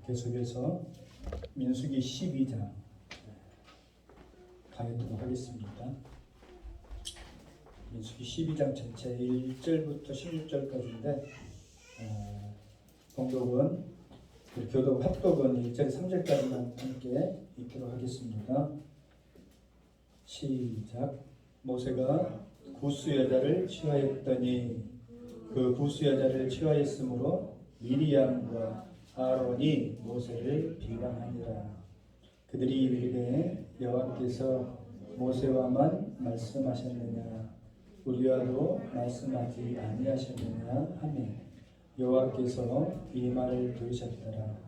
계속해서 민수기 12장 가겠도록 하겠습니다. 민수기 12장 전체 1절부터 16절까지인데 봉독은 교독 합독은 1절 3절까지만 함께 읽도록 하겠습니다. 시작. 모세가 구스 여자를 취하였더니 그 구스 여자를 취하였으므로 미리암과 아론이 모세를 비방하니라. 그들이 이르되 여호와께서 모세와만 말씀하셨느냐 우리와도 말씀하지 아니하셨느냐 하며 여호와께서 이 말을 들으셨더라.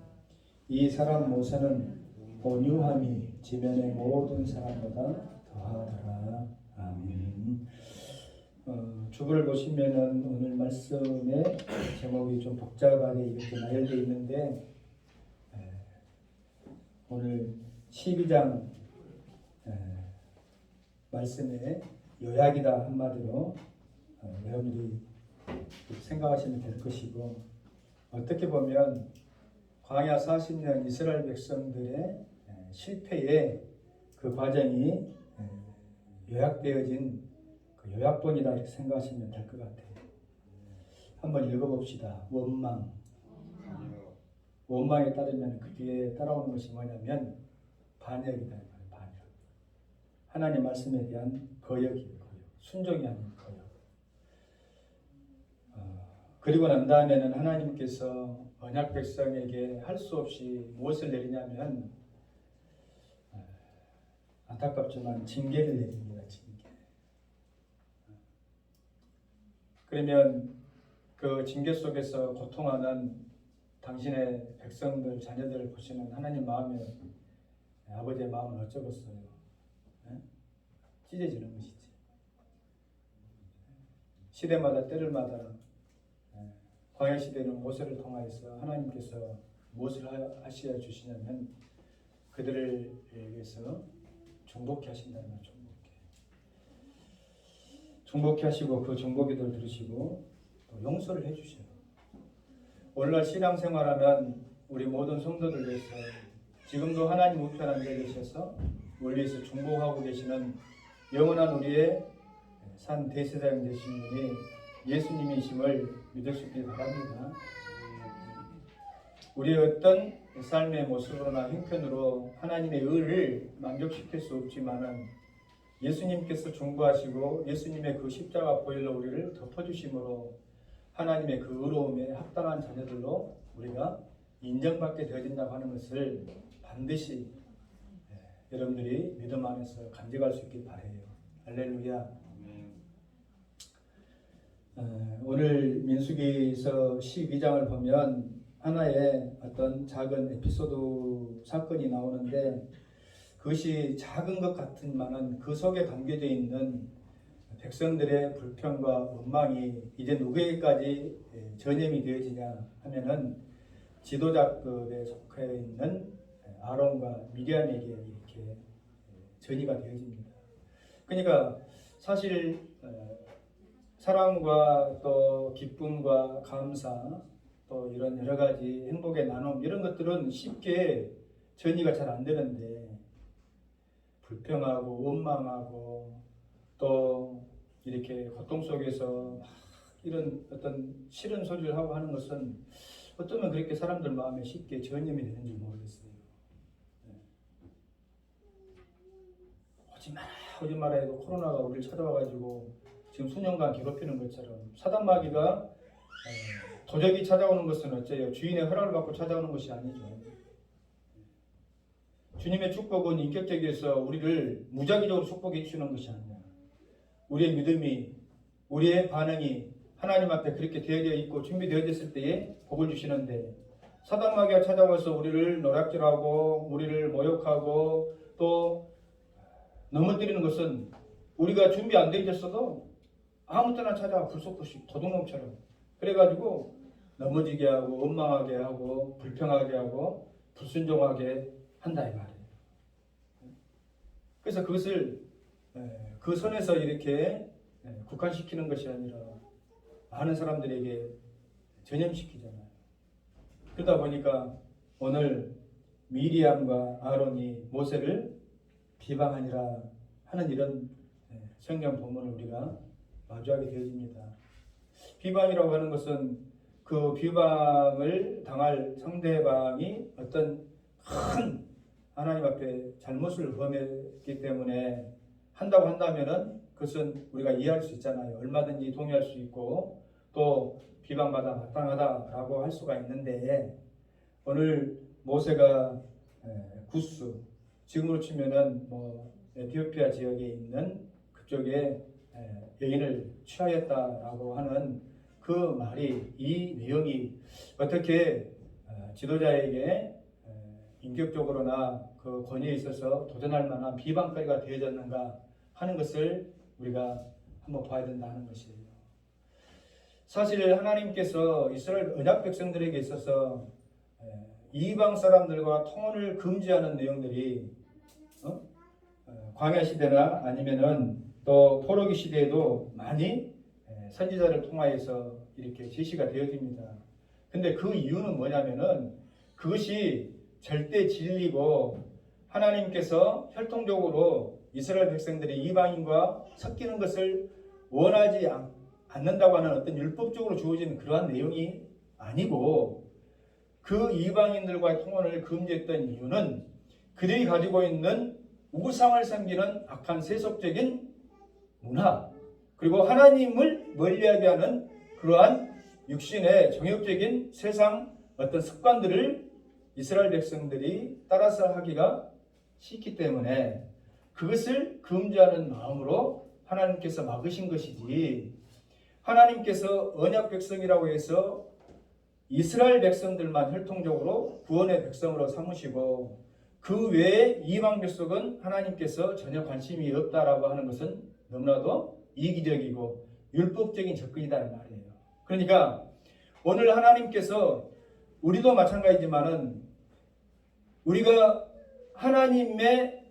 이 사람 모세는 온유함이 지면의 모든 사람보다 더하더라. 아멘. 주부를 보시면은 오늘 말씀의 제목이 좀 복잡하게 이렇게 나열되어 있는데 오늘 12장 말씀의 요약이다 한마디로 여러분들이 생각하시면 될 것이고, 어떻게 보면 광야 40년 이스라엘 백성들의 실패의 그 과정이 요약되어진 그 요약본이다 이렇게 생각하시면 될 것 같아요. 한번 읽어봅시다. 원망에 따르면 그 뒤에 따라오는 것이 뭐냐면 반역이다. 반역. 하나님 말씀에 대한 거역이에요. 거역. 순종이 아닌 거역. 그리고 난 다음에는 하나님께서 언약 백성에게 할 수 없이 무엇을 내리냐면 안타깝지만 징계를 내립니다. 징계. 그러면 그 징계 속에서 고통하는 당신의 백성들, 자녀들을 보시는 하나님 마음에 아버지의 마음은 어쩌겠어요? 찢어지는 것이지. 시대마다 때를마다 광야 시대는 모세를 통하여서 하나님께서 무엇을 하셔야 주시냐면 그들을 위해서 정복케 하신다는 말. 정복케 하시고 그 정복기도를 들으시고 또 용서를 해주셔요. 오늘날 신앙생활하면 우리 모든 성도들 위해서 지금도 하나님 우편 앉아 계셔서 우리 위해서 중보하고 계시는 영원한 우리의 산 대제사장 되신 분이 예수님이심을 믿을 수 있길 바랍니다. 우리의 어떤 삶의 모습으로나 형편으로 하나님의 의를 만족시킬 수 없지만은 예수님께서 중보하시고 예수님의 그 십자가 보혈로 우리를 덮어주심으로 하나님의 그 의로움에 합당한 자녀들로 우리가 인정받게 되어진다고 하는 것을 반드시 여러분들이 믿음 안에서 간직할 수 있길 바라요. 할렐루야. 오늘 민수기서 12장을 보면 하나의 어떤 작은 에피소드 사건이 나오는데 그것이 작은 것 같지만은 그 속에 담겨져 있는 백성들의 불평과 원망이 이제 누구에게까지 전염이 되어지냐 하면은 지도자급에 속해 있는 아론과 미리암에게 이렇게 전이가 되어집니다. 그러니까 사실 사랑과 또 기쁨과 감사 또 이런 여러 가지 행복의 나눔 이런 것들은 쉽게 전이가 잘 안 되는데 불평하고 원망하고 또 이렇게 고통 속에서 막 이런 어떤 싫은 소리를 하고 하는 것은 어쩌면 그렇게 사람들 마음에 쉽게 전염이 되는지 모르겠어요. 오지 마라 해도 코로나가 우리를 찾아와가지고 지금 수년간 괴롭히는 것처럼 사단마귀가 도적이 찾아오는 것은 어째요? 주인의 허락을 받고 찾아오는 것이 아니죠. 주님의 축복은 인격적에서 우리를 무작위적으로 축복해 주시는 것이 아니야. 우리의 믿음이, 우리의 반응이 하나님 앞에 그렇게 되어져 있고 준비되어졌을 때에 복을 주시는데 사단마귀가 찾아와서 우리를 노략질하고 우리를 모욕하고 또 넘어뜨리는 것은 우리가 준비 안 되어졌어도 아무 때나 찾아와 불속듯이 도둑놈처럼 그래가지고 넘어지게 하고 원망하게 하고 불평하게 하고 불순종하게 한다 이 말이에요. 그래서 그것을 그 선에서 이렇게 국한시키는 것이 아니라 많은 사람들에게 전염시키잖아요. 그러다 보니까 오늘 미리암과 아론이 모세를 비방하니라 하는 이런 성경 본문을 우리가 마주하게 되어집니다. 비방이라고 하는 것은 그 비방을 당할 상대방이 어떤 큰 하나님 앞에 잘못을 범했기 때문에 한다고 한다면은 그것은 우리가 이해할 수 있잖아요. 얼마든지 동의할 수 있고 또 비방받아 마땅하다라고 할 수가 있는데, 오늘 모세가 구스, 지금으로 치면은 뭐 에티오피아 지역에 있는 그쪽에 여인을 취하였다라고 하는 그 말이, 이 내용이 어떻게 지도자에게 인격적으로나 그 권위에 있어서 도전할 만한 비방거리가 되어졌는가 하는 것을 우리가 한번 봐야 된다 하는 것이에요. 사실 하나님께서 이스라엘 언약 백성들에게 있어서 이방 사람들과 통혼을 금지하는 내용들이 광야 시대나 아니면은 또 포로기 시대에도 많이 선지자를 통하여서 이렇게 제시가 되어집니다. 근데 그 이유는 뭐냐면은 그것이 절대 진리고 하나님께서 혈통적으로 이스라엘 백성들이 이방인과 섞이는 것을 원하지 않는다고 하는 어떤 율법적으로 주어진 그러한 내용이 아니고, 그 이방인들과의 통혼을 금지했던 이유는 그들이 가지고 있는 우상을 섬기는 악한 세속적인 문화, 그리고 하나님을 멀리하게 하는 그러한 육신의 정욕적인 세상 어떤 습관들을 이스라엘 백성들이 따라서 하기가 싫기 때문에 그것을 금지하는 마음으로 하나님께서 막으신 것이지, 하나님께서 언약 백성이라고 해서 이스라엘 백성들만 혈통적으로 구원의 백성으로 삼으시고 그 외에 이방 백성은 하나님께서 전혀 관심이 없다라고 하는 것은 너무나도 이기적이고 율법적인 접근이다는 말이에요. 그러니까 오늘 하나님께서, 우리도 마찬가지지만은 우리가 하나님의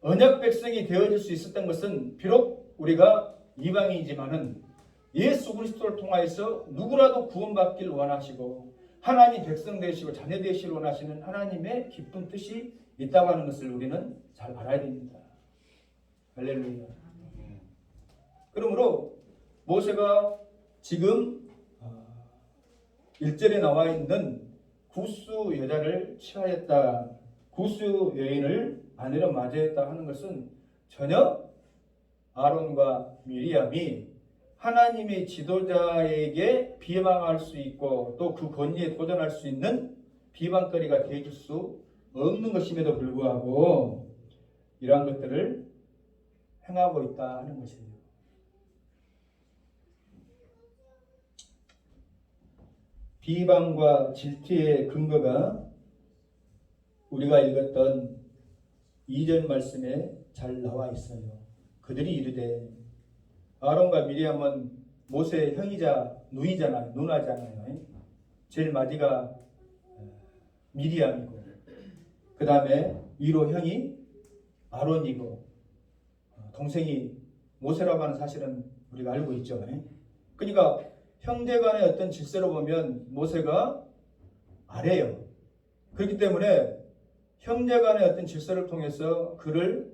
언약 백성이 되어질 수 있었던 것은 비록 우리가 이방이지만은 예수 그리스도를 통하여서 누구라도 구원받길 원하시고 하나님 백성 되시고 자녀 되시길 원하시는 하나님의 깊은 뜻이 있다고 하는 것을 우리는 잘 알아야 됩니다. 할렐루야. 그러므로 모세가 지금 1절에 나와 있는 구스 여자를 취하였다, 구스 여인을 아내로 맞이했다 하는 것은 전혀 아론과 미리암이 하나님의 지도자에게 비방할 수 있고 또 그 권위에 도전할 수 있는 비방거리가 되어줄 수 없는 것임에도 불구하고 이러한 것들을 행하고 있다 하는 것이에요. 비방과 질투의 근거가 우리가 읽었던 2절 말씀에 잘 나와 있어요. 그들이 이르되, 아론과 미리암은 모세의 형이자 누이잖아요. 누나잖아요. 제일 마디가 미리암이고 그 다음에 위로 형이 아론이고 동생이 모세라고 하는 사실은 우리가 알고 있죠. 그러니까 형제간의 어떤 질서로 보면 모세가 아래요. 그렇기 때문에 형제간의 어떤 질서를 통해서 그를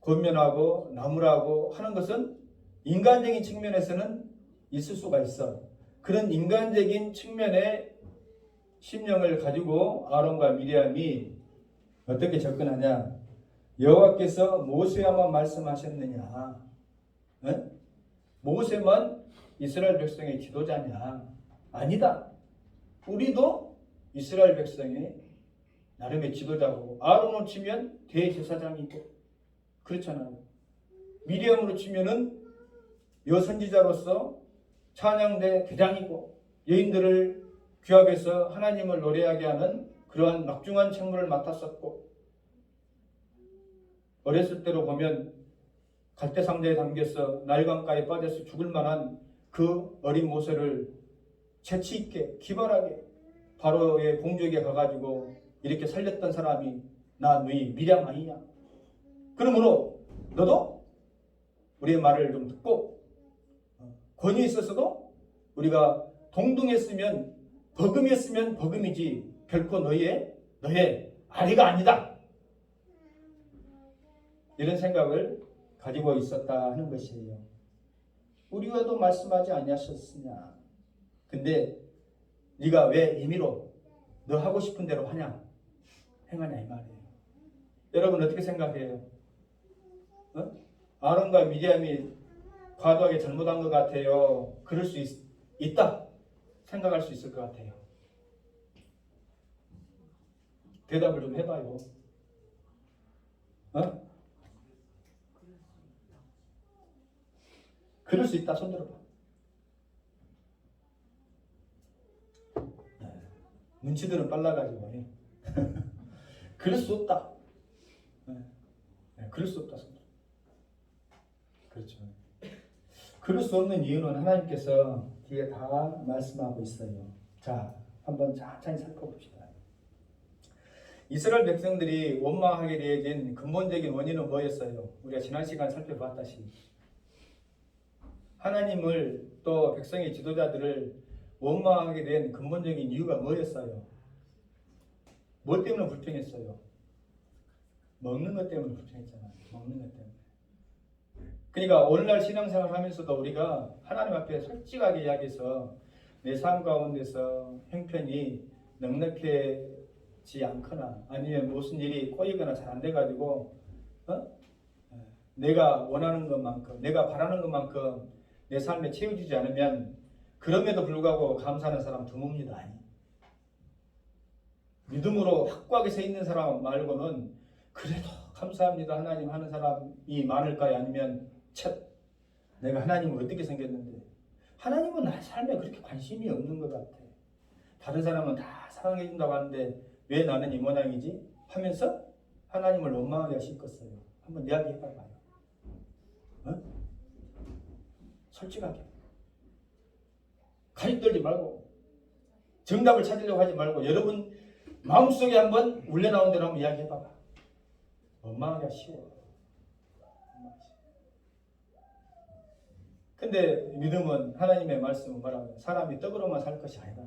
권면하고 나무라고 하는 것은 인간적인 측면에서는 있을 수가 있어. 그런 인간적인 측면의 심령을 가지고 아론과 미리암이 어떻게 접근하냐? 여호와께서 모세야만 말씀하셨느냐? 모세만 이스라엘 백성의 지도자냐? 아니다. 우리도 이스라엘 백성의 나름의 지도자고, 아론으로 치면 대제사장이고 그렇잖아요. 미리암으로 치면은 여선지자로서 찬양대 대장이고 여인들을 귀합해서 하나님을 노래하게 하는 그러한 막중한 책무를 맡았었고, 어렸을 때로 보면 갈대상자에 담겨서 날강가에 빠져서 죽을 만한 그 어린 모세를 재치있게 기발하게 바로의 공주에게 가가지고 이렇게 살렸던 사람이 나 너희 미리암 아니냐? 그러므로 너도 우리의 말을 좀 듣고, 권위에 있어서도 우리가 동등했으면 버금이었으면 버금이지 결코 너의 아내가 아니다. 이런 생각을 가지고 있었다 하는 것이에요. 우리와도 말씀하지 아니하셨으냐. 근데 네가 왜 임의로 너 하고 싶은 대로 하냐 행하냐 이 말이에요. 여러분 어떻게 생각해요? 아론과 미리암이 과도하게 잘못한 것 같아요. 그럴 수 있다 생각할 수 있을 것 같아요. 대답을 좀 해봐요. 그럴 수 있다. 손 들어봐. 눈치들은 빨라가지고 그럴 수 없다. 그럴 수 없다. 손 들어봐. 그렇죠. 그럴 수 없는 이유는 하나님께서 뒤에 다 말씀하고 있어요. 자, 한번 천천히 살펴봅시다. 이스라엘 백성들이 원망하게 되어진 근본적인 원인은 뭐였어요? 우리가 지난 시간 살펴봤다시피 하나님을 또 백성의 지도자들을 원망하게 된 근본적인 이유가 뭐였어요? 뭐 때문에 불평했어요? 먹는 것 때문에 불평했잖아요. 먹는 것 때문에. 그러니까 오늘날 신앙생활 하면서도 우리가 하나님 앞에 솔직하게 이야기해서 내 삶 가운데서 형편이 넉넉해지 않거나 아니면 무슨 일이 꼬이거나 잘 안 돼가지고 내가 원하는 것만큼 내가 바라는 것만큼 내 삶에 채워지지 않으면 그럼에도 불구하고 감사하는 사람 드뭅니다. 믿음으로 확고하게 서 있는 사람 말고는 그래도 감사합니다 하나님 하는 사람이 많을까요? 아니면 내가 하나님을 어떻게 생겼는데 하나님은 나 삶에 그렇게 관심이 없는 것 같아. 다른 사람은 다 사랑해 준다고 하는데 왜 나는 이 모양이지? 하면서 하나님을 원망하게 하셨겠어요. 한번 이야기해 봐봐요. 솔직하게 가입 떨지 말고 정답을 찾으려고 하지 말고 여러분 마음속에 한번 울려나온 대로 한번 이야기해 봐봐. 원망하기가 쉬워. 근데 믿음은 하나님의 말씀은 뭐라고요? 사람이 떡으로만 살 것이 아니다.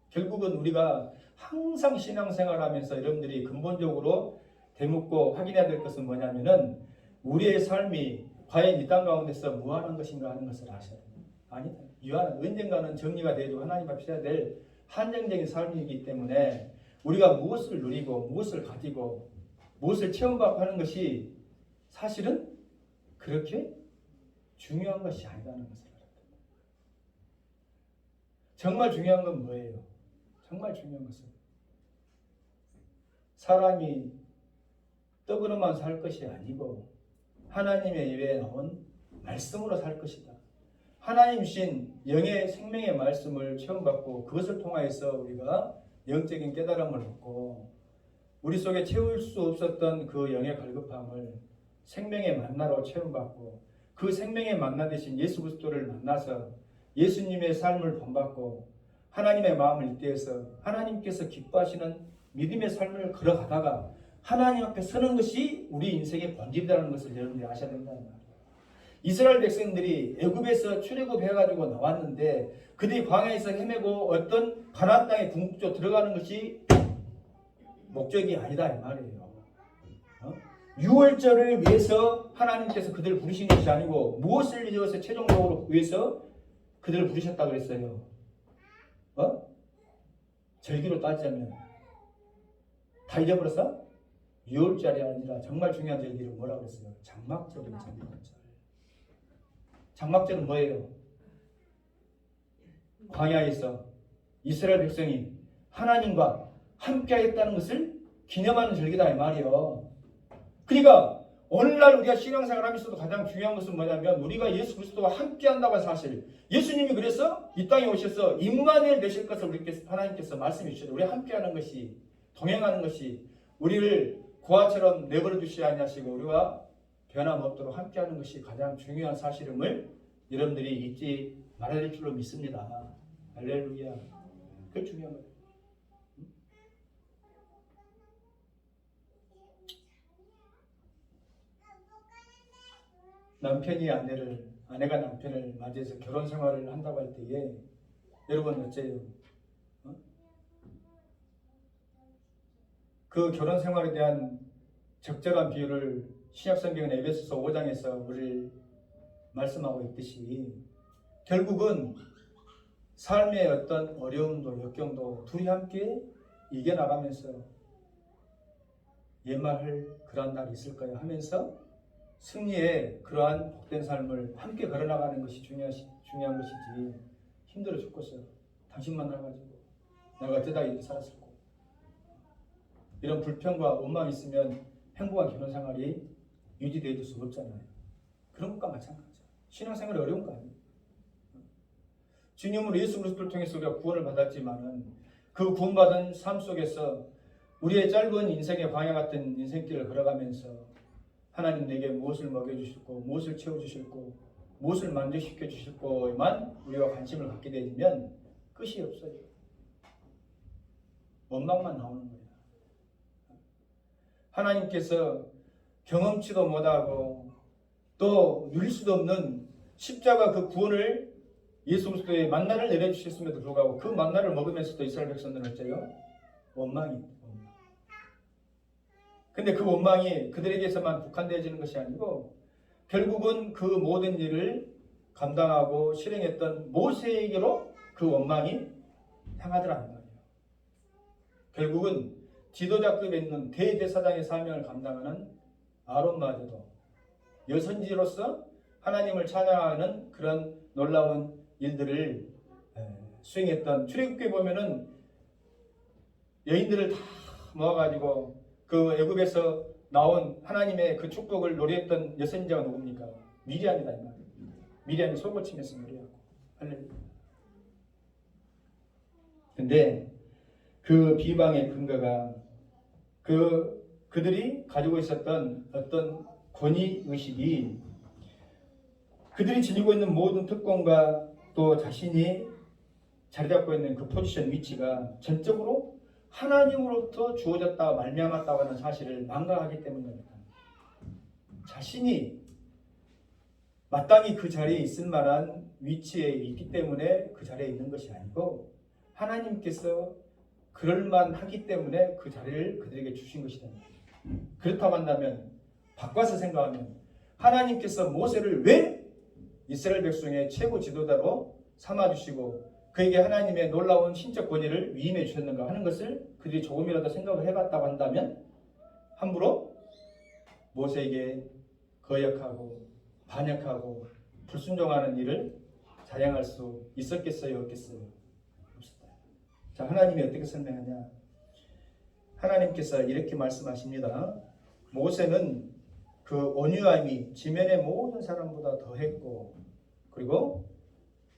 결국은 우리가 항상 신앙생활하면서 여러분들이 근본적으로 되묻고 확인해야 될 것은 뭐냐면은 우리의 삶이 과연 이 땅 가운데서 무한한 것인가 하는 것을 아셔야 됩니다. 아니다. 유한한 언젠가는 정리가 되고 하나님 앞에 서야 될 한정적인 삶이기 때문에 우리가 무엇을 누리고 무엇을 가지고 무엇을 체험받고 하는 것이 사실은 그렇게 중요한 것이 아니라는 것을 알아야 됩니다. 정말 중요한 건 뭐예요? 정말 중요한 것은 사람이 떡으로만 살 것이 아니고 하나님의 입에 나온 말씀으로 살 것이다. 하나님 주신 영의 생명의 말씀을 체험받고 그것을 통하여서 우리가 영적인 깨달음을 얻고 우리 속에 채울 수 없었던 그 영의 갈급함을 생명의 만나로 체험받고 그 생명의 만나 되신 예수 그리스도를 만나서 예수님의 삶을 본받고 하나님의 마음을 잇대어서 하나님께서 기뻐하시는 믿음의 삶을 걸어가다가 하나님 앞에 서는 것이 우리 인생의 본질이라는 것을 여러분들이 아셔야 된다는 말이에요. 이스라엘 백성들이 애굽에서 출애굽해가지고 나왔는데 그들이 광야에서 헤매고 어떤 가나안 땅에 궁극적으로 들어가는 것이 목적이 아니다 이 말이에요. 유월절을 위해서 하나님께서 그들을 부르신 것이 아니고 무엇을 위해서 최종적으로 위해서 그들을 부르셨다 그랬어요? 절기로 따지자면 다 잊어버렸어? 유월절이 아니라 정말 중요한 절기를 뭐라고 그랬어요? 장막절이에요. 장막절. 장막절은 뭐예요? 광야에서 이스라엘 백성이 하나님과 함께하였다는 것을 기념하는 절기다 이 말이에요. 그러니까 오늘날 우리가 신앙생활 하면서도 가장 중요한 것은 뭐냐면 우리가 예수 그리스도와 함께한다고 하는 사실. 예수님이 그래서 이 땅에 오셔서 임마누엘 되실 것을 우리께서 하나님께서 말씀해 주셨어요. 우리 함께하는 것이 동행하는 것이 우리를 고아처럼 내버려 두시지 아니하시고 우리와 변함없도록 함께하는 것이 가장 중요한 사실임을 여러분들이 잊지 말아야 될 줄로 믿습니다. 할렐루야. 그게 중요한 거예요. 남편이 아내가 남편을 맞이해서 결혼 생활을 한다고 할 때에 여러분 어째요? 어? 그 결혼 생활에 대한 적절한 비유를 신약성경은 에베소서 5장에서 우리를 말씀하고 있듯이 결국은 삶의 어떤 어려움도 역경도 둘이 함께 이겨나가면서 옛말할 그런 날이 있을 거야 하면서 승리의 그러한 복된 삶을 함께 걸어나가는 것이 중요한 것이지 힘들어 죽겠어요. 당신 만나가지고 내가 어쩌다 이렇게 살았을까. 이런 불평과 원망이 있으면 행복한 결혼 생활이 유지되어질 수 없잖아요. 그런 것과 마찬가지죠. 신앙생활이 어려운 거 아니에요. 주님으로 예수 그리스도를 통해서 우리가 구원을 받았지만은 그 구원받은 삶 속에서 우리의 짧은 인생의 광야 같은 인생길을 걸어가면서 하나님 내게 무엇을 먹여주실고 무엇을 채워주실고 무엇을 만족시켜 주실 거에만 우리가 관심을 갖게 되면 끝이 없어요. 원망만 나오는 거예요. 하나님께서 경험치도 못하고 또 누릴 수도 없는 십자가 그 구원을 예수 그리스도의 만나를 내려주셨음에도 불구하고 그 만나를 먹으면서도 이스라엘 백성들은 어째요? 원망이. 근데 그 원망이 그들에게서만 국한되어지는 것이 아니고 결국은 그 모든 일을 감당하고 실행했던 모세에게로 그 원망이 향하더라는 거예요. 결국은 지도자급에 있는 대제사장의 사명을 감당하는 아론마저도 여선지로서 하나님을 찬양하는 그런 놀라운 일들을 수행했던, 출애굽기에 보면은 여인들을 다 모아가지고 그 애굽에서 나온 하나님의 그 축복을 노래했던 여선지가 누굽니까? 미리암이다 이 말이에요. 미리암이 속을 치면서 노래하고 할렐루야. 근데 그 비방의 근거가 그들이 가지고 있었던 어떤 권위의식이 그들이 지니고 있는 모든 특권과 또 자신이 자리 잡고 있는 그 포지션 위치가 전적으로 하나님으로부터 주어졌다 말미암았다고 하는 사실을 망각하기 때문입니다. 자신이 마땅히 그 자리에 있을 만한 위치에 있기 때문에 그 자리에 있는 것이 아니고 하나님께서 그럴만하기 때문에 그 자리를 그들에게 주신 것이다. 그렇다고 한다면 바꿔서 생각하면 하나님께서 모세를 왜 이스라엘 백성의 최고 지도자로 삼아주시고 그에게 하나님의 놀라운 신적 권위를 위임해 주셨는가 하는 것을 그들이 조금이라도 생각을 해봤다고 한다면 함부로 모세에게 거역하고 반역하고 불순종하는 일을 자행할 수 있었겠어요? 없겠어요? 없었다. 자, 하나님이 어떻게 설명하냐? 하나님께서 이렇게 말씀하십니다. 모세는 그 온유함이 지면의 모든 사람보다 더했고 그리고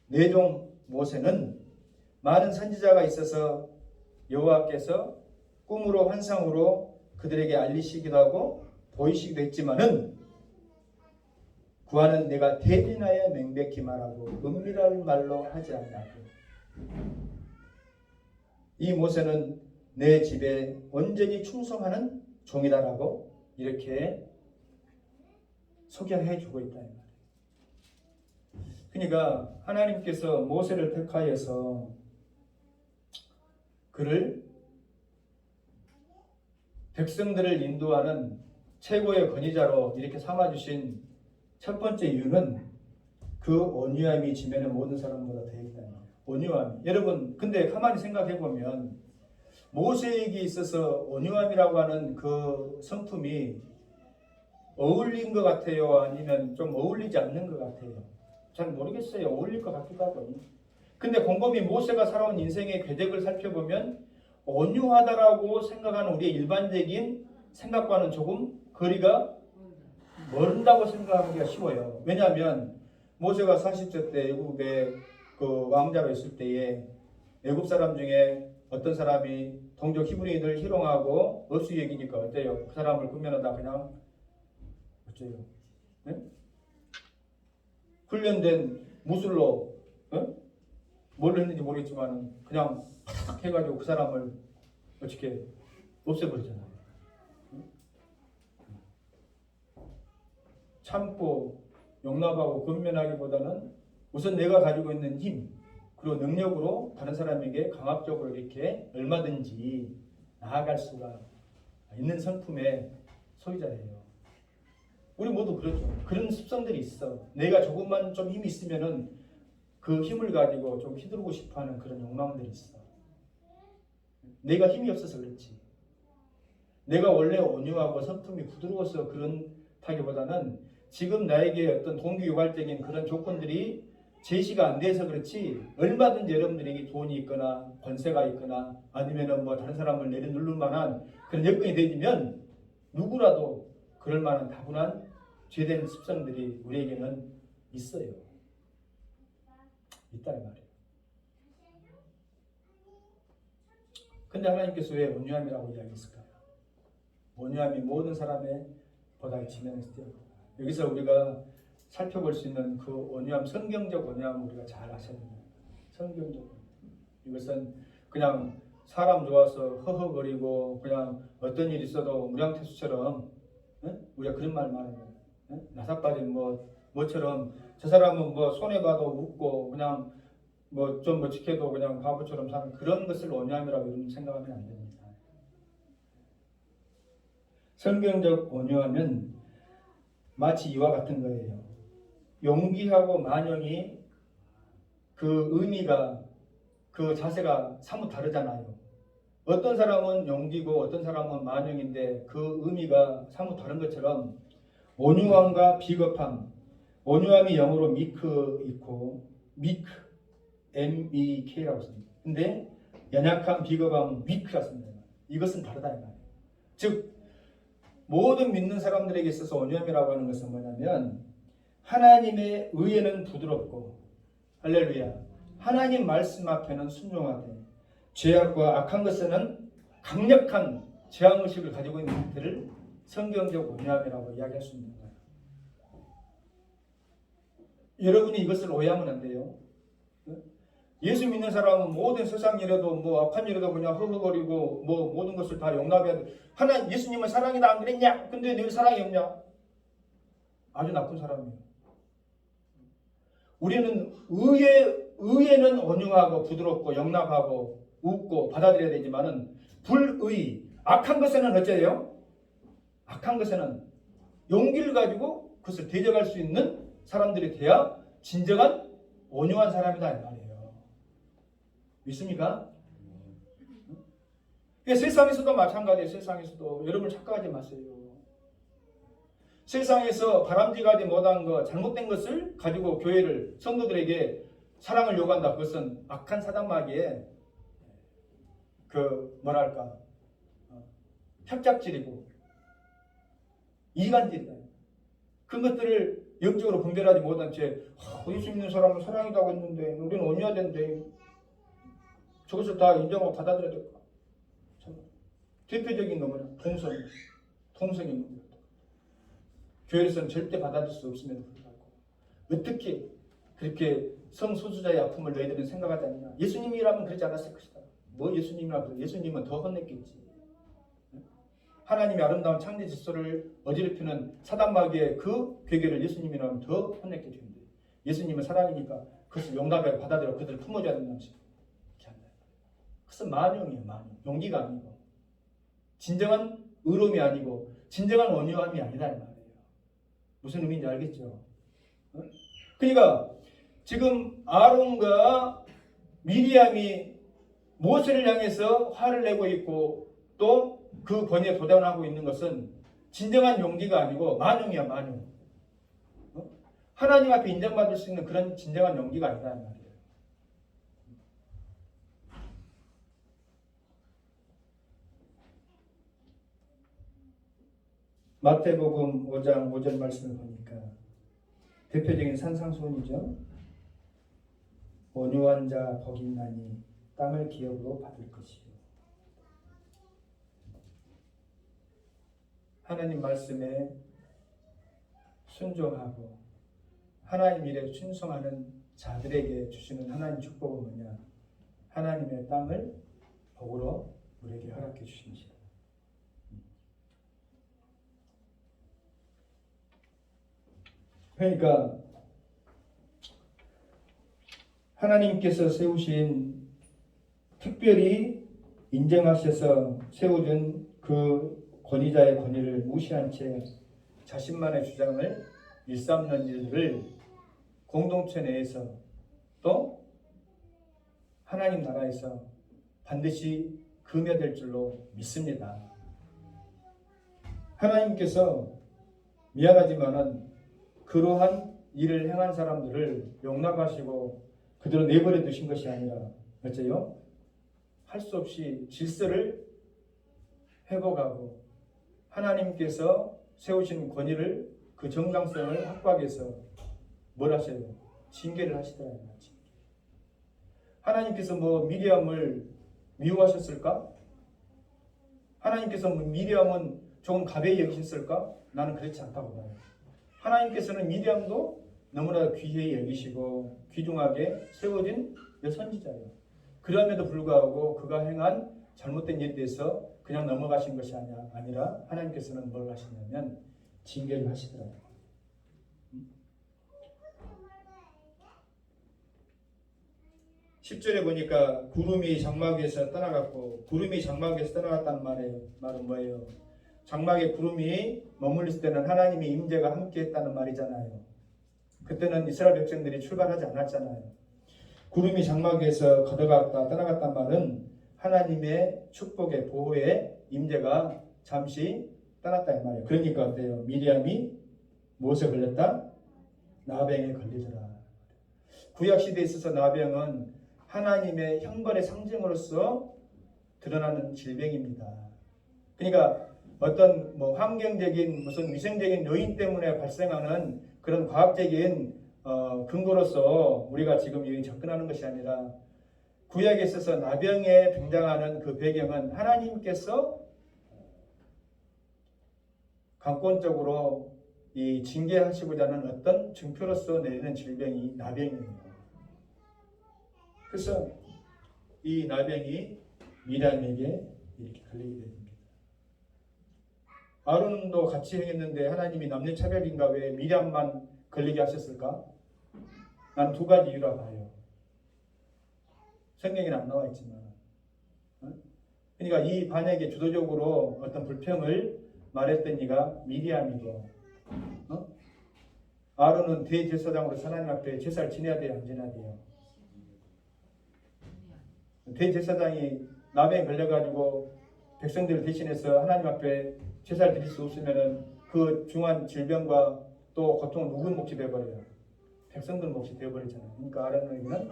내 종 모세는 많은 선지자가 있어서 여호와께서 꿈으로 환상으로 그들에게 알리시기도 하고 보이시기도 했지만은 구하는 내가 대비나에 명백히 말하고 은밀한 말로 하지 아니하고 이 모세는 내 집에 온전히 충성하는 종이다라고 이렇게 소개해 주고 있다. 그러니까 하나님께서 모세를 택하여서 그를 백성들을 인도하는 최고의 권위자로 이렇게 삼아주신 첫 번째 이유는 그 온유함이 지면의 모든 사람보다 더 있다. 온유함. 여러분, 근데 가만히 생각해 보면 모세에게 있어서 온유함이라고 하는 그 성품이 어울린 것 같아요? 아니면 좀 어울리지 않는 것 같아요? 잘 모르겠어요. 어울릴 것 같기도 하고. 근데 곰곰이 모세가 살아온 인생의 궤적을 살펴보면 온유하다라고 생각하는 우리의 일반적인 생각과는 조금 거리가 멀다고 생각하기가 쉬워요. 왜냐하면 모세가 40세 때 애굽에 그 왕자로 있을 때에 애굽 사람 중에 어떤 사람이 동족 히브리인을 희롱하고 업수 얘기니까 어때요? 그 사람을 구면하다 그냥 어째요? 네? 훈련된 무술로 뭘 했는지 모르겠지만 그냥 팍 해가지고 그 사람을 어떻게 없애버리잖아요. 참고 용납하고 권면하기보다는 우선 내가 가지고 있는 힘, 그리고 능력으로 다른 사람에게 강압적으로 이렇게 얼마든지 나아갈 수가 있는 성품의 소유자예요. 우리 모두 그렇죠. 그런 습성들이 있어. 내가 조금만 좀 힘이 있으면은 그 힘을 가지고 좀 휘두르고 싶어하는 그런 욕망들이 있어. 내가 힘이 없어서 그렇지. 내가 원래 온유하고 성품이 부드러워서 그런다기보다는 지금 나에게 어떤 동기유발적인 그런 조건들이 제시가 안 돼서 그렇지, 얼마든지 여러분들에게 돈이 있거나 권세가 있거나 아니면은 뭐 다른 사람을 내려누를 만한 그런 여건이 되면 누구라도 그럴 만한 다분한 죄된 습성들이 우리에게는 있어요. 있다 이 말이에요. 근데 하나님께서 왜 온유함이라고 이야기했을까요? 온유함이 모든 사람의 보다 지면에서 뛰어납니다. 여기서 우리가 살펴볼 수 있는 그 온유함, 성경적 온유함 우리가 잘 아셔야 됩니다. 성경적 온유함. 이것은 그냥 사람 좋아서 허허거리고 그냥 어떤 일이 있어도 무량태수처럼, 우리가 그런 말 많이 해요. 나사빠진 뭐처럼 저 사람은 뭐 손해봐도 웃고 그냥 뭐 좀 멋지게도 그냥 바보처럼 사는 그런 것을 온유함이라고 여러분 생각하면 안 됩니다. 성경적 온유함은 마치 이와 같은 거예요. 용기하고 만용이 그 의미가, 그 자세가 사뭇 다르잖아요. 어떤 사람은 용기고 어떤 사람은 만용인데 그 의미가 사뭇 다른 것처럼 온유함과 비겁함, 온유함이 영어로 meek 있고 meek, M-E-K라고 씁니다. 근데 연약함, 비겁함은 weak라고 씁니다. 이것은 다르다 이 말이에요. 즉 모든 믿는 사람들에게 있어서 온유함이라고 하는 것은 뭐냐면 하나님의 의에는 부드럽고, 할렐루야, 하나님 말씀 앞에는 순종하되 죄악과 악한 것에는 강력한 제한의식을 가지고 있는 상태를 성경적 온유함이라고 이야기할 수 있는 거예요. 여러분이 이것을 오해하면 안 돼요. 예수 믿는 사람은 모든 세상 일에도 뭐 악한 일에도 그냥 허허거리고 뭐 모든 것을 다 용납해야 돼. 하나 예수님은 사랑이다 안 그랬냐? 근데 내 사랑이 없냐? 아주 나쁜 사람이에요. 우리는 의에는 온유하고 부드럽고 용납하고 웃고 받아들여야 되지만은 불의, 악한 것에는 어째요? 악한 것에는 용기를 가지고 그것을 대적할 수 있는 사람들이 돼야 진정한 온유한 사람이다 이 말이에요. 믿습니까? 세상에서도 마찬가지예요. 세상에서도 여러분 착각하지 마세요. 세상에서 바람직하지 못한 것, 잘못된 것을 가지고 교회를, 성도들에게 사랑을 요구한다. 그것은 악한 사단마귀의 뭐랄까 협작질이고 이간질이다. 그 것들을 영적으로 분별하지 못한 채 예수 믿는 사람은 사랑이라고 했는데 우리는 온유해야 되는데 저것을 다 인정하고 받아들여야 될까? 대표적인 건 뭐냐? 통성이 있는 것. 교회에서는 절대 받아들일 수 없음에도 불구하고 어떻게 그렇게 성소수자의 아픔을 너희들은 생각하지 않느냐? 예수님이라면 그러지 않았을 것이다. 뭐 예수님이라고? 예수님은 더 혼냈겠지. 하나님의 아름다운 창조 질서를 어지럽히는 사단마귀의 그 괴계를 예수님이라면 더 혼냈게 되는데 예수님은 사랑이니까 그것을 용납하고 받아들여 그들을 품어줘야 된다는 식으로 이렇게 한다. 그것은 만용이에요. 만용. 용기가 아니고 진정한 의로움이 아니고 진정한 온유함이 아니다 이 말이에요. 무슨 의미인지 알겠죠? 그러니까 지금 아론과 미리암이 모세를 향해서 화를 내고 있고 또 그 권위에 도전하고 있는 것은 진정한 용기가 아니고 만용이야 만용. 하나님 앞에 인정받을 수 있는 그런 진정한 용기가 아니다 이 말이에요. 마태복음 5장 5절 말씀을 보니까 대표적인 산상수훈이죠. 온유한 자 복이 있나니 땅을 기업으로 받을 것이요. 하나님 말씀에 순종하고 하나님 일에 충성하는 자들에게 주시는 하나님 축복은 뭐냐? 하나님의 땅을 복으로 우리에게 허락해 주십니다. 그러니까 하나님께서 세우신 특별히 인정하셔서 세워준 그 권위자의 권위를 무시한 채 자신만의 주장을 일삼는 일들을 공동체 내에서 또 하나님 나라에서 반드시 금해될 줄로 믿습니다. 하나님께서 미안하지만은 그러한 일을 행한 사람들을 용납하시고 그대로 내버려 두신 것이 아니라 어째요? 할 수 없이 질서를 회복하고 하나님께서 세우신 권위를 그 정당성을 확보하기 위해서 뭘 하셔요? 징계를 하시더라고요. 하나님께서 미리암을 미워하셨을까? 하나님께서 미리암은 조금 가벼이 여기셨을까? 나는 그렇지 않다고 봐요. 하나님께서는 미리암도 너무나 귀히 여기시고 귀중하게 세워진 선지자예요. 그럼에도 불구하고 그가 행한 잘못된 일에 대해서 그냥 넘어가신 것이 아니라 하나님께서는 뭘 하시냐면 징계를 하시더라고요. 10절에 보니까 구름이 장막 위에서 떠나갔고, 구름이 장막 위에서 떠나갔다는 말은 뭐예요? 장막에 구름이 머물렀을 때는 하나님의 임재가 함께 했다는 말이잖아요. 그때는 이스라엘 백성들이 출발하지 않았잖아요. 구름이 장막 위에서 걷어갔다 떠나갔단 말은 하나님의 축복의 보호의 임재가 잠시 떠났다 이 말이에요. 그러니까 어때요? 미리암이 무엇에 걸렸다? 나병에 걸리더라. 구약시대에 있어서 나병은 하나님의 형벌의 상징으로서 드러나는 질병입니다. 그러니까 어떤 환경적인 무슨 위생적인 요인 때문에 발생하는 그런 과학적인 근거로서 우리가 지금 여기 접근하는 것이 아니라 구약에 있어서 나병에 등장하는 그 배경은 하나님께서 강권적으로 이 징계하시고자 하는 어떤 증표로서 내리는 질병이 나병이에요. 그래서 이 나병이 미리암에게 이렇게 걸리게 됩니다. 아론도 같이 행했는데 하나님이 남녀 차별인가 왜 미리암만 걸리게 하셨을까? 난 두 가지 이유라 봐요. 성경에는 안 나와 있지만, 그러니까 이 반에게 주도적으로 어떤 불평을 말했던 이가 미리암이고, 아론은 대제사장으로서 하나님 앞에 제사를 지내야 돼요, 안 지내야 돼요? 대제사장이 나병에 걸려가지고 백성들을 대신해서 하나님 앞에 제사를 드릴 수 없으면은 그 중한 질병과 또 고통은 누구 몫이 되어버려요? 백성들 몫이 되어버리잖아요. 그러니까 아론에게는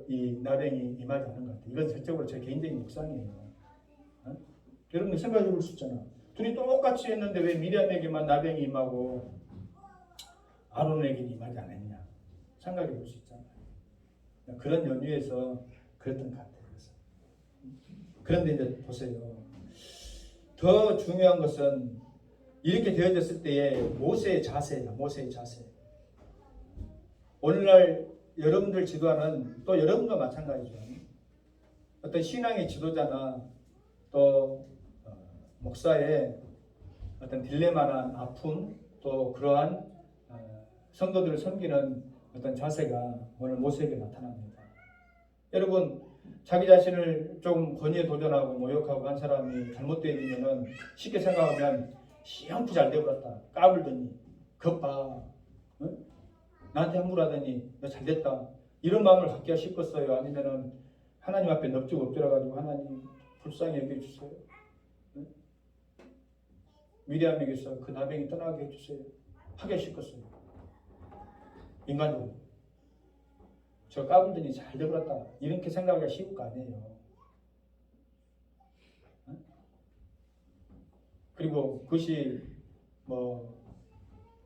이 나병이 임하지 않은 것 같아요. 이건 전적으로 제 개인적인 묵상이에요. 여러분들 생각해 볼 수 있잖아. 둘이 똑같이 했는데 왜 미리암에게만 나병이 임하고 아론에게는 임하지 않았냐? 생각해 볼 수 있잖아요. 그런 연유에서 그랬던 것 같아요. 그런데 이제 보세요. 더 중요한 것은 이렇게 되어졌을 때의 모세의 자세예요. 모세의 자세. 오늘날 여러분들 지도하는 또 여러분도 마찬가지죠. 어떤 신앙의 지도자나 또 목사의 어떤 딜레마나 아픔 또 그러한 성도들을 섬기는 어떤 자세가 오늘 모세에게 나타납니다. 여러분 자기 자신을 좀 권위에 도전하고 모욕하고 한 사람이 잘못되어 있으면 쉽게 생각하면 시험프 잘 되어버렸다. 까불더니 겁봐. 응? 나한테 함부로 하더니 너 잘됐다. 이런 마음을 갖기가 싶겠어요? 아니면은 하나님 앞에 넙죽 엎드려가지고 하나님 불쌍히 여겨주세요. 응? 미리암에게서 그 나병이 떠나게 해주세요. 하기 싶겠어요? 인간적으로. 저 까불더니 잘 되어버렸다. 이렇게 생각하기가 쉬운 거 아니에요. 응? 그리고 그것이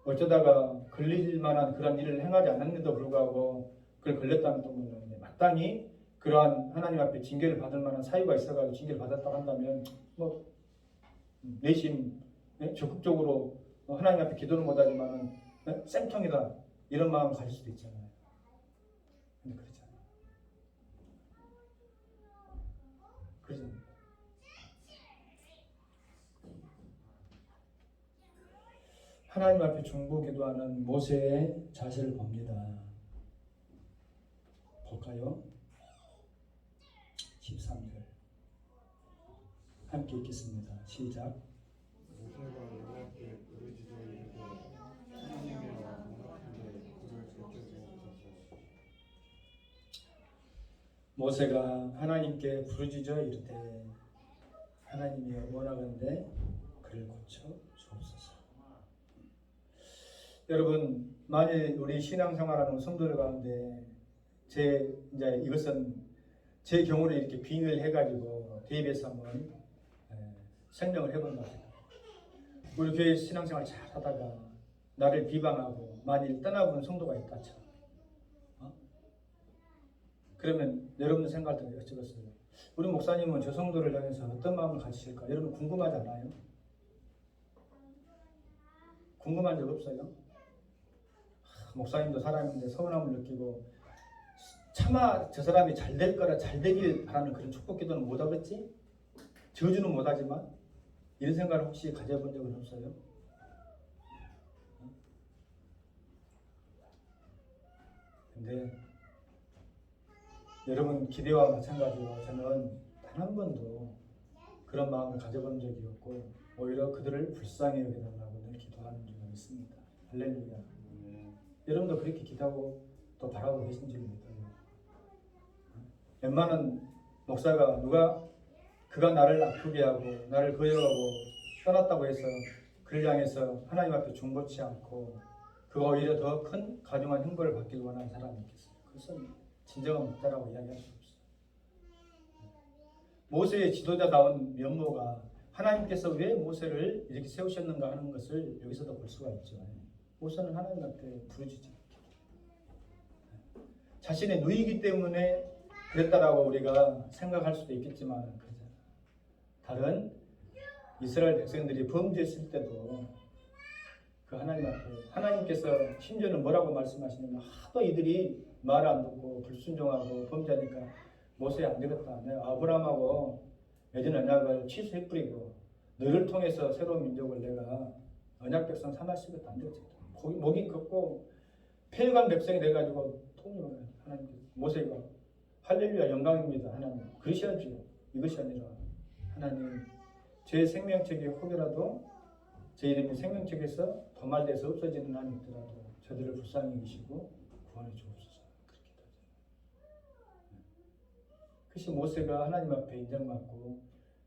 어쩌다가 걸릴 만한 그런 일을 행하지 않았는데도 불구하고 그걸 걸렸다는 뜻은 마땅히 그러한 하나님 앞에 징계를 받을 만한 사유가 있어가지고 징계를 받았다고 한다면 내심 적극적으로 하나님 앞에 기도는 못하지만 쌤통이다 이런 마음을 가질 수도 있잖아요. 근데 그렇잖아요. 그렇잖아요. 하나님 앞에 중보 기도하는 모세의 자세를 봅니다. 같아요? 13절 함께 읽겠습니다. 시작. 모세가 여호와께 부르짖어 이르되 하나님이여 원하건대 그를 제쳐주옵소서. 모세가 하나님께 부르짖어 이르되 하나님이여 원하건대 그를 고쳐 주옵소서. 여러분, 만일 우리 신앙생활하는 성도들 가운데 이제 이것은 제 경우를 이렇게 빙의를 해가지고 대입해서 한번 설명을 해본 겁니다. 우리 교회 신앙생활 잘 하다가 나를 비방하고 만일 떠나보는 성도가 있다 쳐. 그러면 여러분 생각을 여쭤봤어요. 우리 목사님은 저 성도를 향해서 어떤 마음을 가지실까? 여러분 궁금하지 않아요? 궁금한 적 없어요? 목사님도 사람인데 서운함을 느끼고 차마 저 사람이 잘 될 거라 잘 되길 바라는 그런 축복 기도는 못 하겠지? 저주는 못 하지만 이런 생각을 혹시 가져본 적은 없어요? 근데 여러분 기대와 마찬가지로 저는 단 한 번도 그런 마음을 가져본 적이 없고 오히려 그들을 불쌍히 여겨달라고 늘 기도하는 적이 있습니다. 할렐루야. 여러분도 그렇게 기도하고 또 바라고 계신 적이 있다고요. 웬만한 목사가 그가 나를 아프게 하고 나를 거역하고 떠났다고 해서 그를 향해서 하나님 앞에 중보치 않고 그가 오히려 더 큰 가중한 형벌을 받길 원하는 사람이 있겠어요. 그것은 진정한 목자라고 이야기할 수 없어요. 모세의 지도자다운 면모가 하나님께서 왜 모세를 이렇게 세우셨는가 하는 것을 여기서도 볼 수가 있죠. 모세는 하나님 앞에 부르짖지 않게 자신의 누이기 때문에 그랬다라고 우리가 생각할 수도 있겠지만 다른 이스라엘 백성들이 범죄했을 때도 그 하나님 앞에 하나님께서 심지어는 뭐라고 말씀하시냐면 하도 이들이 말을 안 듣고 불순종하고 범죄하니까 모세야 안 되겠다. 내가 아브라함하고 맺은 언약을 취소해버리고 너를 통해서 새로운 민족을 내가 언약 백성 삼아시겠다. 안 되겠다. 목이 걷고 폐역한 백성이 돼가지고 통일을 하나님께서 모세가 할렐루야 영광입니다. 하나님 그러셔야죠. 이것이 아니라 하나님 제 생명책이 혹여라도 제 이름이 생명책에서 도말돼서 없어지는 한이 있더라도 저들을 불쌍히 여기시고 구원해 주옵소서. 그것이 모세가 하나님 앞에 인정받고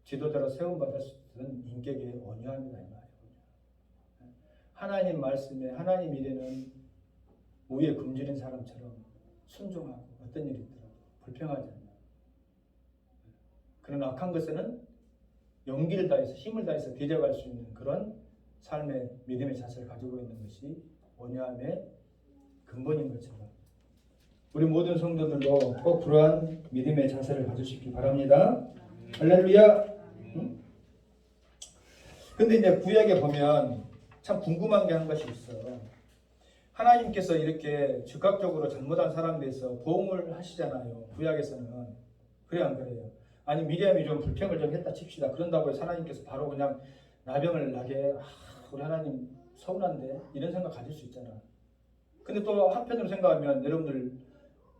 지도자로 세움받을 수 있는 인격의 온유함이다 이 말이에요. 하나님 말씀에 하나님 일에는 우위에 굶주린 사람처럼 순종하고 어떤 일이 있더라도 불평하지 않는 그런 악한 것에는 용기를 다해서 힘을 다해서 대적할 수 있는 그런 삶의 믿음의 자세를 가지고 있는 것이 온유함의 근본인 것처럼 우리 모든 성도들도 꼭 그러한 믿음의 자세를 가지시기 바랍니다. 할렐루야. 근데 이제 구약에 보면 참 궁금한 게 한 것이 있어. 하나님께서 이렇게 즉각적으로 잘못한 사람에 대해서 보응을 하시잖아요. 구약에서는. 그래 안 그래요? 아니 미리암이 좀 불평을 좀 했다 칩시다. 그런다고 해서 하나님께서 바로 그냥 나병을 나게 우리 하나님 서운한데 이런 생각 가질 수 있잖아. 근데 또 한편으로 생각하면 여러분들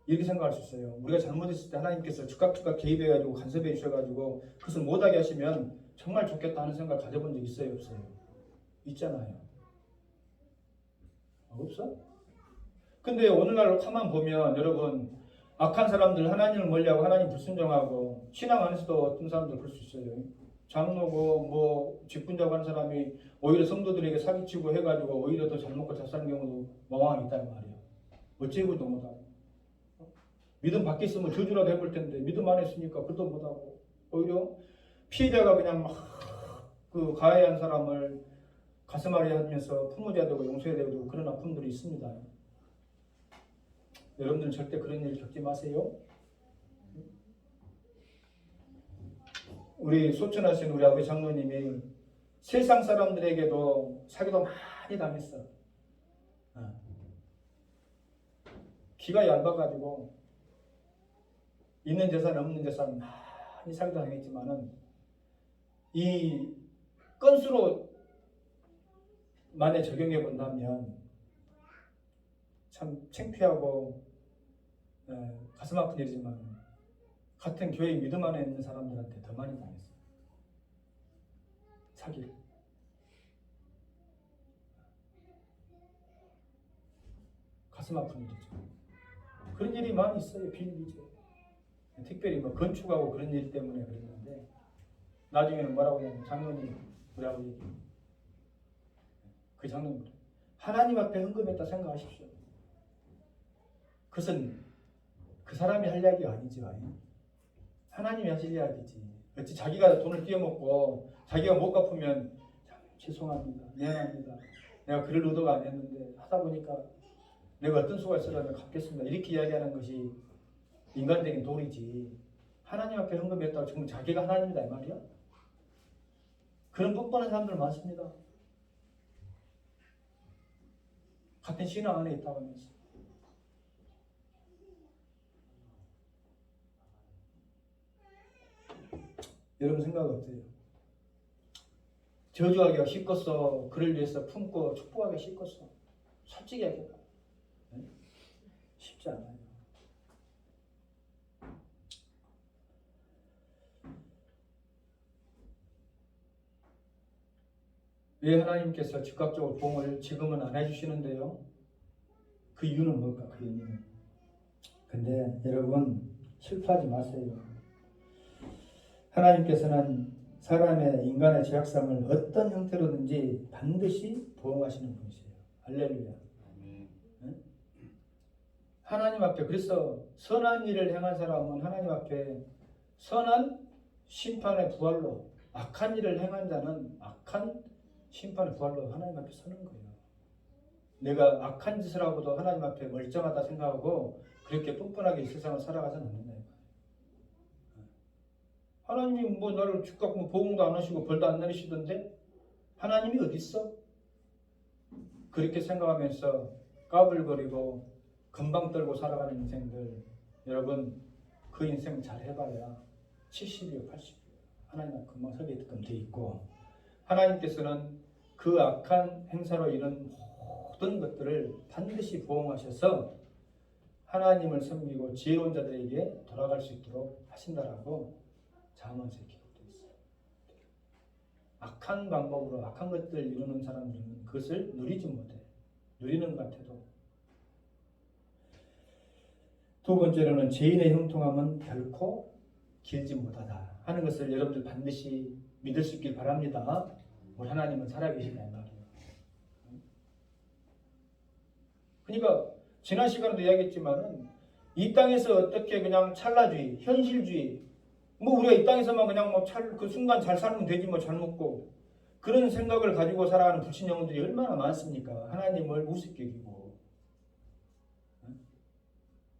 이렇게 생각할 수 있어요. 우리가 잘못했을 때 하나님께서 즉각 개입해가지고 간섭해 주셔가지고 그것을 못하게 하시면 정말 좋겠다 하는 생각을 가져본 적 있어요? 없어요? 있잖아요. 없어? 근데 오늘날 가만 보면 여러분 악한 사람들 하나님을 멀리하고 하나님 불순종하고 신앙 안에서도 어떤 사람들 그럴 수 있어요. 장로고 뭐 직분자고 하는 사람이 오히려 성도들에게 사기치고 해가지고 오히려 더 잘 먹고 잘 사는 경우도 마왕 있다는 말이에요. 어째고도 못하고 믿음 밖에 있으면 저주라도 해볼 텐데 믿음 안에 있으니까 그것도 못하고 오히려 피해자가 그냥 막 그 가해한 사람을 가슴앓이 하면서 품어줘야 되고 용서해야 되고 그런 아픔들이 있습니다. 여러분들은 절대 그런 일 겪지 마세요. 우리 소천하신 우리 아버지 장로님이 세상 사람들에게도 사기도 많이 당했어. 기가 얇아가지고 있는 재산 없는 재산 많이 사기도 당했지만은 이 건수로 만에 적용해 본다면 참 창피하고 가슴 아픈 일이지만 같은 교회 믿음 안에 있는 사람들한테 더 많이 당했어요. 사기를. 가슴 아픈 일이죠. 그런 일이 많이 있어요. 비일비재. 특별히 뭐 건축하고 그런 일 때문에 그랬는데 나중에는 뭐라고 하냐면 장로님 뭐라고 얘기해요. 그 장로님 하나님 앞에 헌금했다 생각하십시오. 그것은 그 사람이 할 이야기가 아니죠. 하나님이 하실 이야기지. 어찌 자기가 돈을 띄어먹고 자기가 못 갚으면 죄송합니다. 미안합니다. 내가 그럴 의도가 아니었는데 하다 보니까 내가 어떤 수가 있어라면 갚겠습니다. 이렇게 이야기하는 것이 인간적인 도리지. 하나님 앞에 헌금했다고 지금 자기가 하나님이다 이 말이야? 그런 뻔뻔한 사람들 많습니다. 같은 신앙 안에 있다고 하면서. 여러분 생각 어때요? 저주하기가 쉽겠어. 그를 위해서 품고 축복하기가 쉽겠어. 솔직히 얘기해봐. 쉽지 않아요. 왜 하나님께서 즉각적으로 보응을 지금은 안 해주시는데요? 그 이유는 뭘까? 그 이유는. 근데 여러분 슬퍼하지 마세요. 하나님께서는 사람의 인간의 죄악성을 어떤 형태로든지 반드시 보응하시는 분이세요. 할렐루야. 응? 하나님 앞에 그래서 선한 일을 행한 사람은 하나님 앞에 선한 심판의 부활로 악한 일을 행한 자는 악한 심판의 부활로 하나님 앞에 서는 거예요. 내가 악한 짓을 하고도 하나님 앞에 멀쩡하다 생각하고 그렇게 뻔뻔하게 이 세상을 살아가서는 안 된다. 하나님이 뭐 나를 즉각 뭐 보응도 안 하시고 벌도 안 내리시던데 하나님이 어디 있어? 그렇게 생각하면서 까불거리고 금방 떨고 살아가는 인생들, 여러분 그 인생 잘 해봐야 70이요 80이요 하나님 앞에 금방 서게끔 돼 있고, 하나님께서는 그 악한 행사로 인한 모든 것들을 반드시 보응하셔서 하나님을 섬기고 지혜로운 자들에게 돌아갈 수 있도록 하신다라고 잠언서에 기록되어 있어요. 악한 방법으로 악한 것들을 이루는 사람들은 그것을 누리지 못해. 누리는 것 같아도. 두 번째로는 죄인의 형통함은 결코 길지 못하다 하는 것을 여러분들 반드시 믿을 수 있길 바랍니다. 우리 하나님은 살아계시다 이 말이에요. 그러니까 지난 시간에도 이야기했지만은 이 땅에서 어떻게 그냥 찰나주의, 현실주의, 뭐 우리가 이 땅에서만 그냥 뭐 그 순간 잘 살면 되지 뭐 잘 먹고 그런 생각을 가지고 살아가는 불신 영혼들이 얼마나 많습니까? 하나님을 우습게 여기고.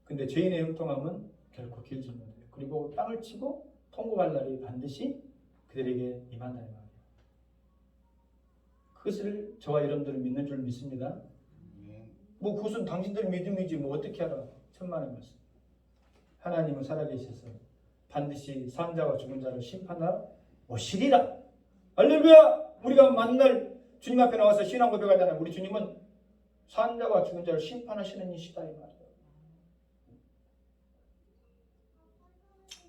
근데 죄인의 형통함은 결코 길지 못해요. 그리고 땅을 치고 통곡할 날이 반드시 그들에게 임한다 이 말이에요. 그것을 저와 여러분들은 믿는 줄 믿습니다. 뭐 그것은 당신들 믿음이지 뭐 어떻게 알아? 천만의 말씀. 하나님은 살아계셔서 반드시 산자와 죽은 자를 심판하러 오시리라. 할렐루야! 우리가 만날 주님 앞에 나와서 신앙 고백하잖아요. 우리 주님은 산자와 죽은 자를 심판하시는 이시다 이 말이에요.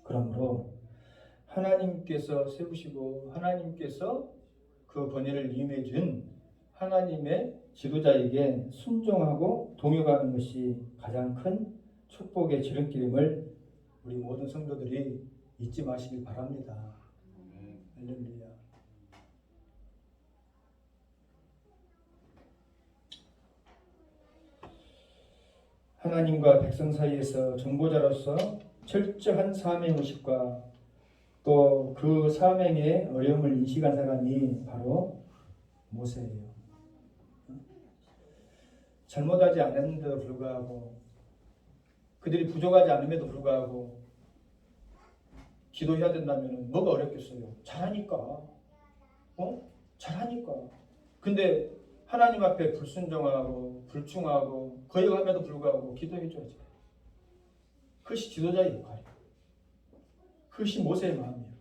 그러므로 하나님께서 세우시고 하나님께서 그 번뇌를 임해 준 하나님의 지도자에게 순종하고 동역하는 것이 가장 큰 축복의 지름길임을 우리 모든 성도들이 잊지 마시길 바랍니다. 할렐루야. 하나님과 백성 사이에서 전보자로서 철저한 사명의식과 또 그 사명의 어려움을 인식한 사람이 바로 모세예요. 잘못하지 않았는데도 불구하고 그들이 부족하지 않음에도 불구하고 기도해야 된다면 뭐가 어렵겠어요? 잘하니까. 잘하니까. 근데 하나님 앞에 불순종하고 불충하고 거역함에도 불구하고 기도해줘야지. 그것이 지도자의 역할이에요. 그것이 모세의 마음이에요.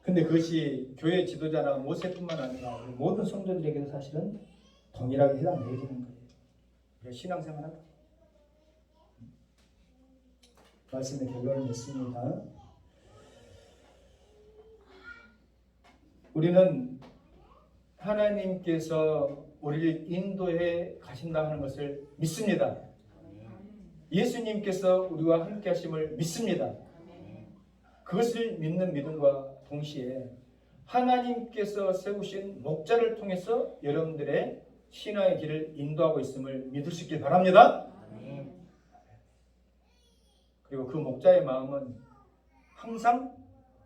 근데 그것이 교회 지도자나 모세뿐만 아니라 모든 성도들에게도 사실은 동일하게 해당되어지는 거예요. 우리가 신앙생활하다. 말씀의 결론을 냈습니다. 우리는 하나님께서 우리를 인도해 가신다 하는 것을 믿습니다. 예수님께서 우리와 함께 하심을 믿습니다. 그것을 믿는 믿음과 동시에 하나님께서 세우신 목자를 통해서 여러분들의 신앙의 길을 인도하고 있음을 믿을 수 있길 바랍니다. 그리고 그 목자의 마음은 항상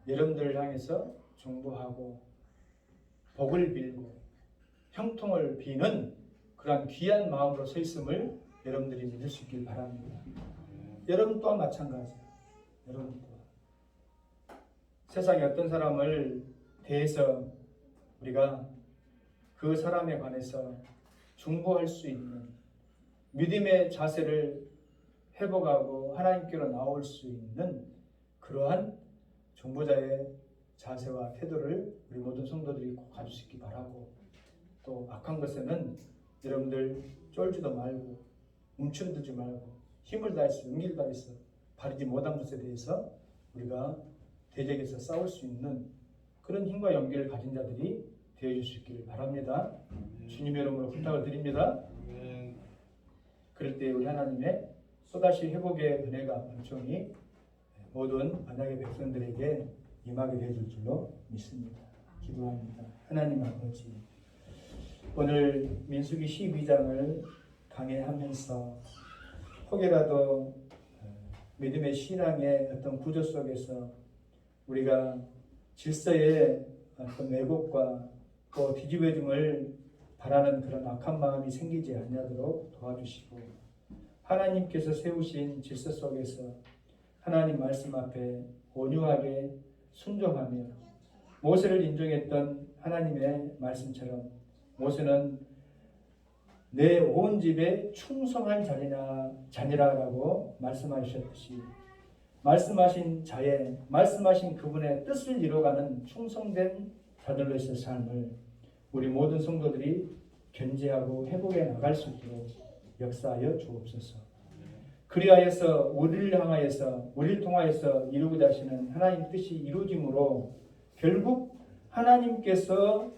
여러분들을 향해서 중보하고 복을 빌고 형통을 비는 그러한 귀한 마음으로 서 있음을 여러분들이 믿을 수 있길 바랍니다. 여러분 또한 마찬가지예요. 여러분 또한 세상에 어떤 사람을 대해서 우리가 그 사람에 관해서 중보할 수 있는 믿음의 자세를 회복하고 하나님께로 나올 수 있는 그러한 중보자의 자세와 태도를 우리 모든 성도들이 꼭 가질 수 있기 바라고, 또 악한 것에는 여러분들 쫄지도 말고 움츠러들지 말고 힘을 다해서 용기를 다해서 바르지 못한 것에 대해서 우리가 대적에서 싸울 수 있는 그런 힘과 용기를 가진 자들이 되어줄 수 있기를 바랍니다. 주님의 이름으로 부탁을 드립니다. 그럴 때 우리 하나님의 또다시 회복의 은혜가 엄청히 모든 만약의 백성들에게 임하게 되어줄 줄로 믿습니다. 기도합니다. 하나님 아버지, 오늘 민수기 12장을 강해하면서 혹여라도 믿음의 신앙의 어떤 구조 속에서 우리가 질서의 어떤 왜곡과 또 뒤집어짐을 바라는 그런 악한 마음이 생기지 않도록 도와주시고, 하나님께서 세우신 질서 속에서 하나님 말씀 앞에 온유하게 순종하며 모세를 인정했던 하나님의 말씀처럼 모세는 내 온 집에 충성한 자니라라고 말씀하셨듯이 말씀하신 자의 말씀하신 그분의 뜻을 이루어가는 충성된 자들로서의 삶을 우리 모든 성도들이 견제하고 회복해 나갈 수 있도록 역사하여 주옵소서. 그리하여서 우리를 향하여서 우리를 통하여서 이루고자 하시는 하나님 뜻이 이루어짐으로 결국 하나님께서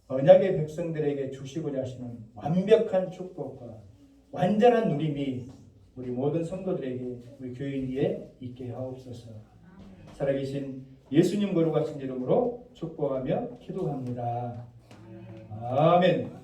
언약의 백성들에게 주시고자 하시는 완벽한 축복과 완전한 누림이 우리 모든 성도들에게 우리 교회 위에 있게 하옵소서. 살아계신 예수님 거룩하신 이름으로 축복하며 기도합니다. 아멘.